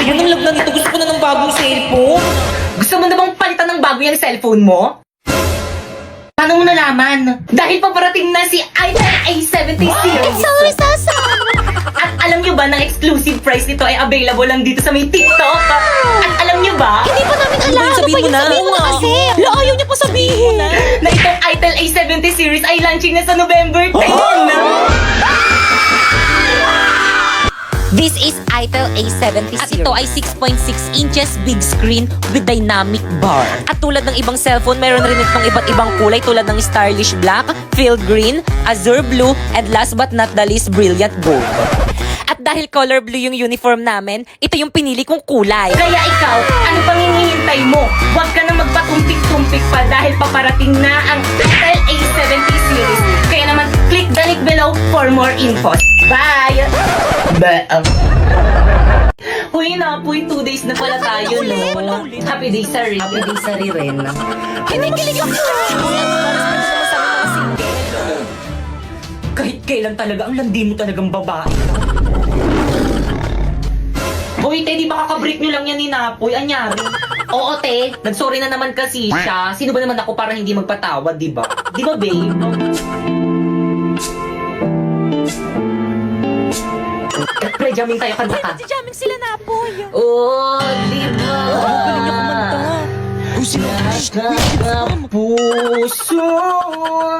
Ayan ang lagnan nito. Gusto ko na ng bagong cellphone. Gusto mo na bang palitan ng bago yung cellphone mo? Paano mo nalaman? Dahil paparating na si iPhone A70 series. Sorry, Sasa! At alam nyo ba, ng exclusive price nito ay available lang dito sa may TikTok? At alam nyo ba? Hindi pa namin alam. Ano Sabihin ba mo yung na. sabihin mo na kasi? La, ayaw niya pa sabihin. Na itong Itel A70 series ay launching na sa November 10. This is Itel A70 At series. ito ay 6.6 inches big screen with dynamic bar. At tulad ng ibang cellphone, mayroon rin itong iba't ibang kulay tulad ng stylish black, field green, azure blue, and last but not the least, brilliant gold. At dahil color blue yung uniform namin, ito yung pinili kong kulay. Kaya ikaw, ano pang hinihintay mo? Huwag ka na magpatumpik-tumpik pa dahil paparating na ang Itel A70 series. Kaya naman, click the link below for more info. Bye! Uy, Napoy, 2 days na pala tayo, no? Happy days sa rin. Happy days sa rin. Kinikilig ako. Kahit kailan talaga, ang landi mo talagang babae. Uy, te, di ba kakabreak nyo lang yan ni Napoy? Anyari? Oo, te. Nagsorry na naman kasi siya. Sino ba naman ako para hindi magpatawad, di ba? Di ba, babe? Pre, jamming tayo, kanta ka. Si jamming sila na po. Oh, di ba? Galing niya kumanta. Pusong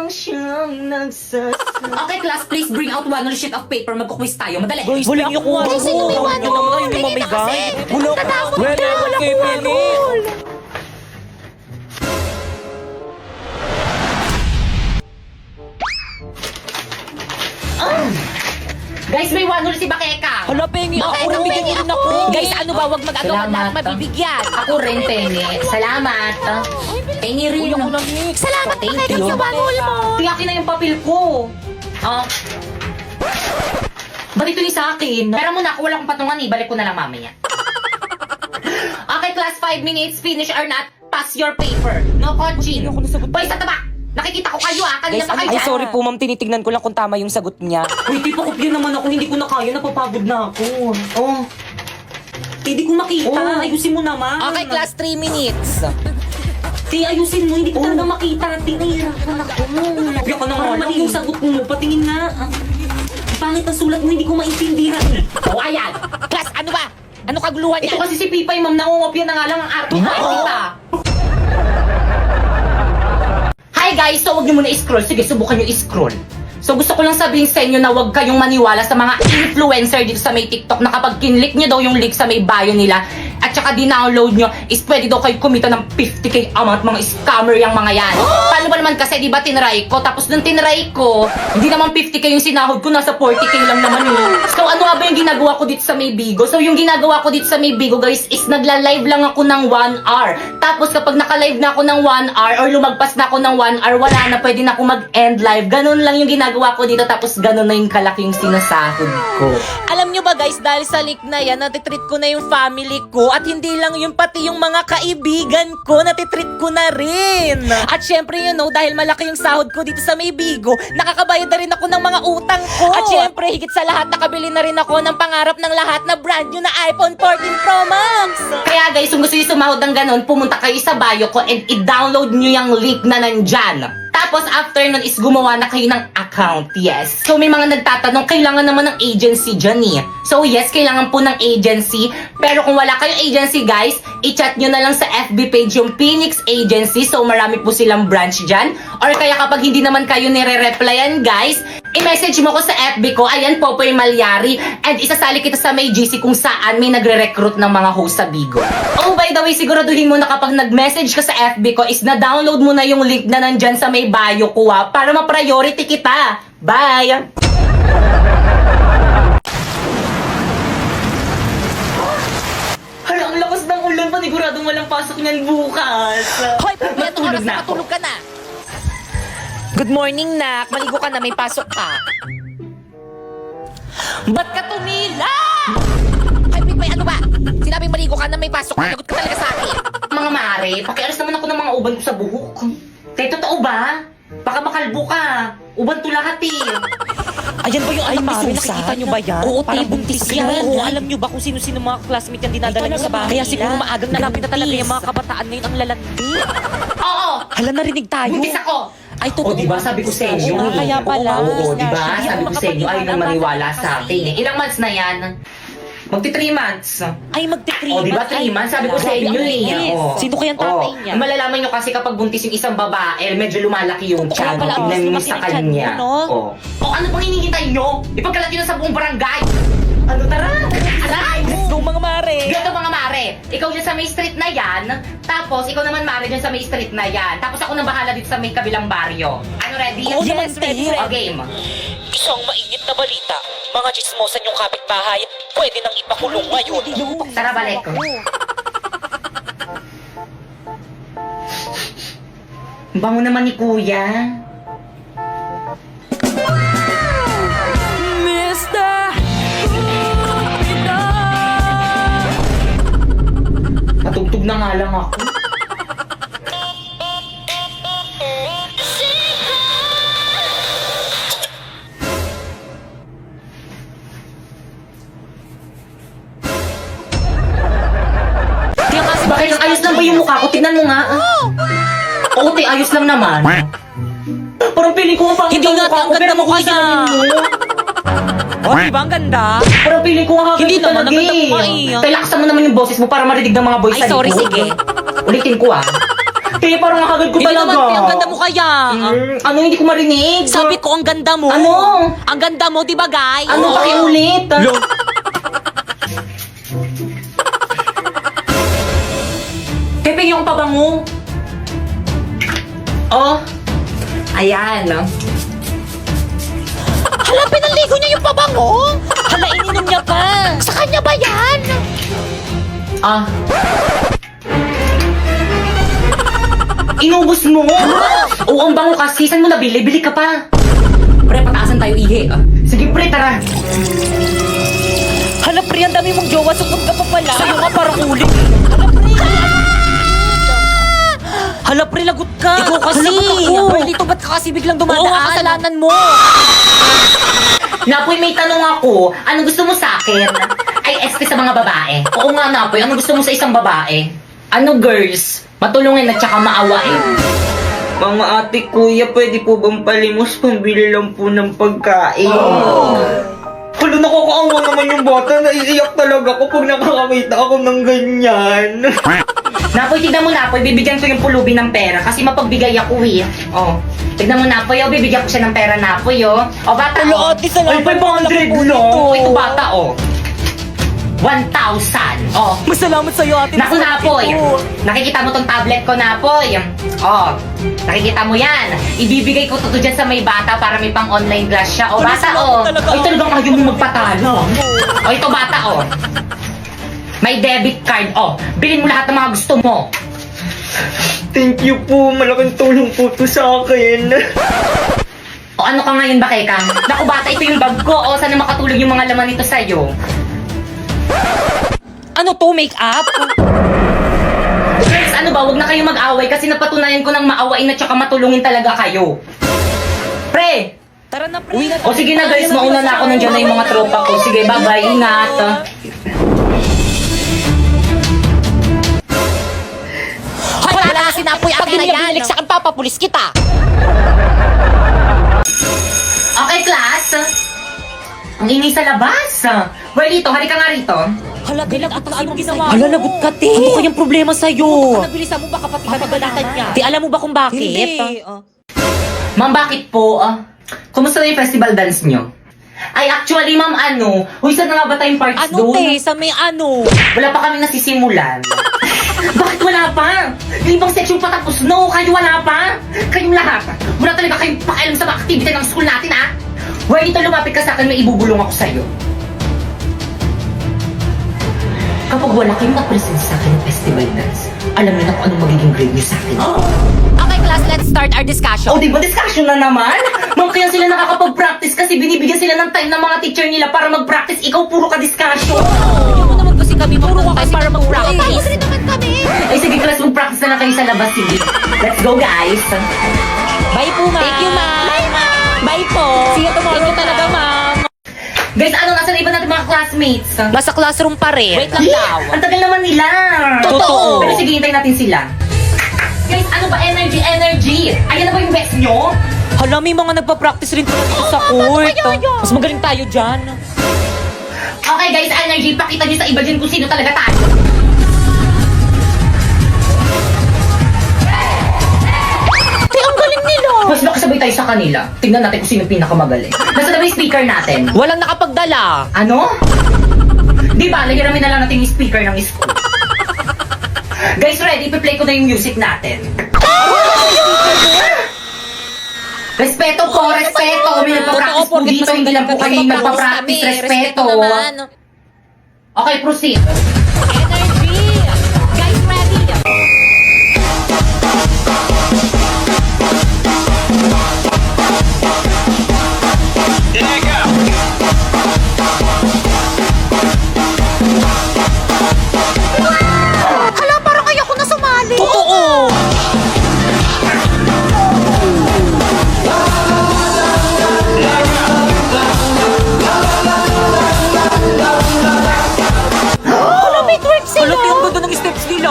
siyang nagsasama. Okay, class, please bring out one sheet of paper. Magkukwis tayo. Madali. Guys, Wala niyo ako. Guys, sino may one? Yun naman, hindi Tingin na mamigay. kasi. Wala ko. Tatawag Wala ka. ko kay Penny. Guys, may one si Bakeka. Hala, Penny, ako rin bigyan niyo rin ako. Guys, ano ba? Huwag mag-agawan Salamat. lahat mabibigyan. Ako rin, Penny. Salamat. Penny rin. Uy, ako lang, Nick. Salamat Thank na kayo you. sa banol mo. Tiyakin na yung papel ko. Ah. Ba't ito yung sa akin? Pero muna, ako wala akong patungan eh. Balik ko na lang mamaya. Okay, class, 5 minutes. Finish or not, pass your paper. No coaching. Ako nasagot. Boy, sa taba! Nakikita ko kayo kanina Guys, pa kayo ay dyan. sorry po ma'am, tinitignan ko lang kung tama yung sagot niya. Uy, di pa kopya naman ako. Hindi ko na kaya. Napapagod na ako. Oh. Hindi ko makita. Oh. Ayusin mo naman. Okay, class, 3 minutes. Ti, ayusin mo. Hindi ko talaga makita. Ti, nahihirapan ako. Kopya ka na nga lang. Yung sagot mo. Patingin nga. Pangit ang sulat mo. Hindi ko maintindihan. Oh, ayan. Class, ano ba? Ano kaguluhan Ito niya? kasi si Pipay, ma'am. Nangungopya na nga lang ang arte. Hi guys! So, huwag niyo muna i-scroll. Sige, subukan niyo i-scroll. So, gusto ko lang sabihin sa inyo na huwag kayong maniwala sa mga influencer dito sa may TikTok na kapag kinlik niyo daw yung link sa may bio nila at saka di-download niyo is pwede daw kayo kumita ng 50k amount. Mga scammer yung mga yan. Paano ba naman kasi, di ba, tinry ko? Tapos nung tinry ko, hindi naman 50k yung sinahod ko, nasa 40k lang naman yun. So, ano nga ba yung ginagawa ko dito sa may Bigo? So, yung ginagawa ko dito sa may Bigo, guys, is nagla-live lang ako ng 1 hour. Tapos, kapag naka-live na ako ng 1 hour or lumagpas na ako ng 1 hour, wala na, pwede na ako mag-end live. Ganun lang yung ginagawa ko dito, tapos ganun na yung kalaking sinasahod ko. Alam nyo ba guys, dahil sa link na yan, natitreat ko na yung family ko at hindi lang yung pati yung mga kaibigan ko, natitreat ko na rin. At syempre you know, dahil malaki yung sahod ko dito sa may Bigo, nakakabayad na rin ako ng mga utang ko. At syempre, higit sa lahat, nakabili na rin ako ng pangarap ng lahat na brand new na iPhone 14 Pro Max. Kaya guys, kung gusto niyo sumahod ng ganun, pumunta kayo sa bio ko and i-download niyo yung link na nandyan. Tapos after nun is gumawa na kayo ng account, yes. So may mga nagtatanong, kailangan naman ng agency dyan eh. So yes, kailangan po ng agency. Pero kung wala kayong agency guys, i-chat nyo na lang sa FB page yung Phoenix Agency. So marami po silang branch dyan. Or kaya kapag hindi naman kayo nire-replyan guys, i-message mo ko sa FB ko, ayan Popoy Malyari. And isasali kita sa may GC kung saan may nagre-recruit ng mga host sa Bigo. Oh, by the way, siguraduhin mo na kapag nag-message ka sa FB ko is na-download mo na yung link na nandyan sa may bio ko para ma-priority kita. Bye! Hala, ang lakas ng ulan. Paniguradong walang pasok niyan bukas. Hoy, Popoy, anong oras na ako. matulog ka na? Good morning, Nak. Maligo ka na, may pasok ka. Ba't ka tumila? Hoy, Popoy, ano ba? Sinabing maligo ka na, may pasok ka. Lagot ka talaga sa akin. Mga mare, pakialis naman ako ng mga uban ko sa buhok. Kaya totoo ba? Baka makalbo ka. Uban to lahat eh. Ayan ba yung anak ni Susan? Nakikita niyo ba yan? Oo, Parang buntis buntis yan. yan. Oo, alam niyo ba kung sino-sino mga classmate yan dinadala niyo sa bahay? Kaya siguro maagang grabe na talaga yung mga kabataan ngayon ang lalandi. Oo! Hala, narinig tayo. Buntis ako! Ay, totoo. O, diba sabi ko sa inyo? Oo, kaya pala. Oo, diba? Hindi Sabi ako ko sa inyo, ay nang maniwala sa kasi. akin. eh. Ilang months na yan? Magti 3 months. Ay, magti-3 O, diba 3 months? Sabi ko sa inyo eh. O. Sino kayang tatay niya? Malalaman nyo kasi kapag buntis yung isang babae, medyo lumalaki yung Totoo tiyan. pala, Tignan nyo mas sa lumaki yung tiyan kanya. mo, no? O, ano pang hinihintay nyo? Ipagkalat nyo na sa buong barangay. Ano, tara? Aray! Let's go, mga mare. Ganito mga mare, ikaw dyan sa may street na yan, tapos ikaw naman mare dyan sa may street na yan, tapos ako nang bahala dito sa may kabilang baryo. Ano, ready? Oo, yes, ready. O, game. Isang mainit na balita. Mga chismosan yung kapitbahay, pwede nang ipakulong ngayon. Tara, balik. Bango naman ni kuya. Patugtog na nga lang ako. Tiyan kasi bakit ang ayos lang ba yung mukha ko? Tignan mo nga. Oo, te, ayos lang naman. Parang feeling ko ang pangit Hindi ang nga, mukha ang ko, ganda pero mo kung kaya. isipin mo, Oh, di ba ang ganda? parang feeling ko ang hagad Hindi ko naman, talaga ang ganda eh. mo eh. Kaya lakasan mo naman yung boses mo para marinig ng mga boys Ay, sa sorry, likod. sige. Ulitin ko ah. Kaya parang ang hagad ko Hindi talaga. naman, ang ganda mo kaya. Ano, hindi ko marinig? Sabi ko, ang ganda mo. Ano? Ang ganda mo, di ba, guys? Ano, pakiulit? Pepe, yung pabango. Oh. Ayan. Hala, pinaligo niya yung pabango? Hala, ininom niya pa. Sa kanya ba yan? Ah. Inubos mo? Oo, ang bango kasi. Saan mo nabili? Bili ka pa. Pre, pataasan tayo, ihi. Sige, pre, tara. Hala, pre, ang dami mong jowa. Sukot ka pa pala. Sa'yo nga parang ulit. Hala, pre, lagot ka. Ikaw kasi. Hala, ba't ako? Perlito, ba't ka kasi biglang dumadaan? Oo nga, kasalanan mo. Napoy, may tanong ako. Ano gusto mo sa akin? Ay, este sa mga babae. Oo nga, Napoy. Ano gusto mo sa isang babae? Ano, girls? Matulungin at saka maawain. Mga ate, kuya, pwede po bang palimos? Pambili lang po ng pagkain. Hala, nakakaawa naman yung bata. Naiiyak talaga ako pag nakakakita ako ng ganyan. Napoy, tignan mo, Napoy. Bibigyan ko yung pulubi ng pera kasi mapagbigay ako eh. Oh. Tignan mo, Napoy. Oh, bibigyan ko siya ng pera, Napoy, oh. Oh, bata, Hala, oh. ate, salamat. Ay, 500 no? Oh, ito, bata, oh. 1,000. Oh. Masalamat sa'yo, ate. Naku, Napoy. Nakikita mo tong tablet ko, Napoy. Oh, nakikita mo yan. Ibibigay ko to dyan sa may bata para may pang online class siya. Oh, Hala, bata, salamat oh. talaga. Ay, talagang ayaw mo magpatalo. Oh, ito, bata, oh. May debit card. Oh, bilhin mo lahat ng mga gusto mo. Thank you po. Malaking tulong po to sa akin. O ano ka ngayon ba, Keka? Naku, bata, ito yung bag ko. O, sana makatulog yung mga laman nito sa'yo. Ano to, make-up? Friends, ano ba? Huwag na kayo mag-away kasi napatunayan ko ng maawain at saka matulungin talaga kayo. Pre! Tara na, pre. O sige na guys, mauna na ako. Nandiyan na yung mga tropa ko. Sige, bye-bye. Ingat. Hoy, wala na sinapoy akin na yan. Pag sa akin, papapulis kita. Okay, class. Ang ingay sa labas. Well, dito, halika nga rito. Hala, bilang at anong ginawa? Hala, lagot ka, te. Ano kayang problema sa'yo? Nabilisan mo baka pati kapagalitan niya. Di alam mo ba kung bakit? Hindi. Ma'am, bakit po? Kumusta na yung festival dance nyo? Ay, actually, ma'am, ano? Uy, saan na nga ba tayong parts Ano, doon? te? Sa may ano? Wala pa kami nasisimulan. Bakit wala pa? Yung ibang section patapos, no? Kayo wala pa? Kayong lahat. Wala talaga kayong pakialam sa mga activity ng school natin, ah? Well, dito lumapit ka sa akin, may ibubulong ako sa'yo. Kapag wala kayong na-present sa akin ng festival dance, alam niyo na kung anong magiging grade niyo sa akin. Okay, class, let's start our discussion. O, di ba discussion na naman? Ma'am, kaya sila nakakapag-practice kasi binibigyan sila ng time ng mga teacher nila para mag-practice. Ikaw, puro ka discussion. Hindi mo naman kasi kami puro ka para mag-practice. Ay, naman kami. Ay, sige, class, mag-practice na lang kayo sa labas. Sige. Let's go, guys. Bye po, ma'am. Thank you, ma'am. Bye, ma'am. Bye po. See you tomorrow, Thank you talaga, ma'am. Guys, ano, nasa iba natin mga classmates? Nasa classroom pa rin. Wait lang daw. Ang tagal naman nila. Totoo. Pero sige, hintayin natin sila. Guys, ano ba? Energy. Ayan na ba yung best nyo? Hala, may mga nagpa-practice rin dito sa court. Mas magaling tayo dyan. Okay guys, energy. Pakita nyo sa iba dyan kung sino talaga tayo. Ang galing nila. Mas makasabay tayo sa kanila. Tingnan natin kung sino pinakamagaling. Nasa na ba yung speaker natin? Walang nakapagdala. Ano? Di ba, lahiramin na lang natin yung speaker ng school. Guys, ready? Ipi-play ko na yung music natin. Respeto po, respeto. May nagpa-practice po dito. Hindi lang po kayo nagpa-practice. Respeto. Okay, proceed. Energy. Guys, ready. Hala, parang ayoko na sumali. Totoo. Hala, may twerk sila. Hala, yung ganda ng steps nila.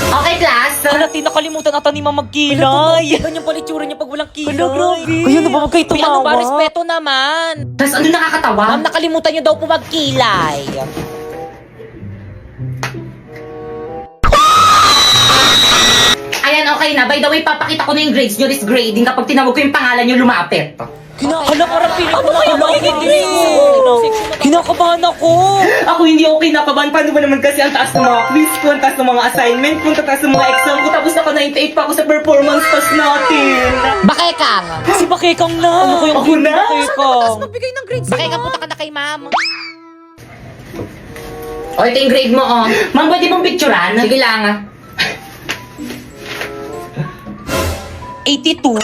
Okay, class. Hala, nakalimutan ata ni Mama magkilay. Ganyan pala itsura niya pag walang kilay. Hala, grabe. Kaya na ba magkayo tumawa? Ano ba, respeto naman. Tapos ano nakakatawa? Ma'am, nakalimutan niyo daw po magkilay. Ayan, okay na. By the way, papakita ko na yung grades nyo this grading kapag tinawag ko yung pangalan nyo lumapit. Hala, parang feeling ko kinakabahan ako. Ako hindi ako kinakabahan. Paano ba naman kasi ang taas ng mga quiz ko, ang taas ng mga assignment ko, ang taas ng mga exam ko, tapos naka 98 pa ako sa performance test natin. Bakekang. Si Bakekang na. Ano ko yung Ako na? Bakekang? Magbigay ng grades. Bakekang, punta ka na kay ma'am. O, ito yung grade mo, oh. Ma'am, pwede mong picturean? Sige lang, ah. 82?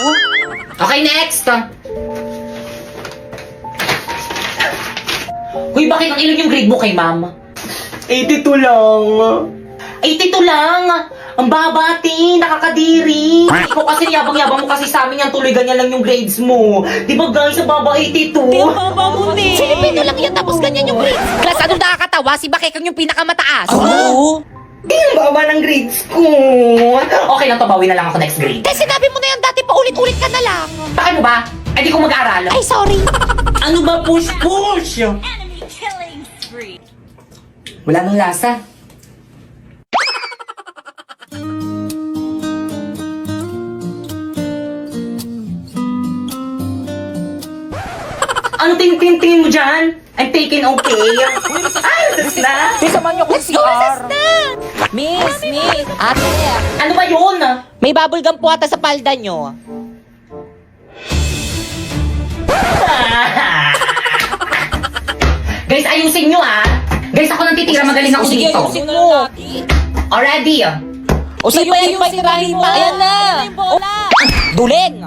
Okay, next. Uy, bakit ang ilan yung grade mo kay ma'am? 82 lang. 82 lang! Ang babati, nakakadiri. Ikaw kasi yabang-yabang mo kasi sa amin yan, tuloy ganyan lang yung grades mo. Di ba guys, ang baba 82? Filipino lang yan, tapos ganyan yung grades. Class, anong nakakatawa? Si Bakekang yung pinakamataas. Di ang baba ng grades ko. Okay lang to, bawi na lang ako next grade. Kasi sinabi mo na yan dati, paulit-ulit ka na lang. Paano ba? Ay, di ko mag-aaral. Ay, sorry. Ano ba push? Wala nang lasa. Ano tingin mo dyan? I'm taking okay. Ay, sus na. Let's go, Miss. Ate, Ano ba yun? may bubble gum po ata sa palda nyo. Guys, ayusin nyo ah. Guys, ako nang titira, magaling ako dito. mo. Already. O sa'yo pa yan, ayan na. Duling.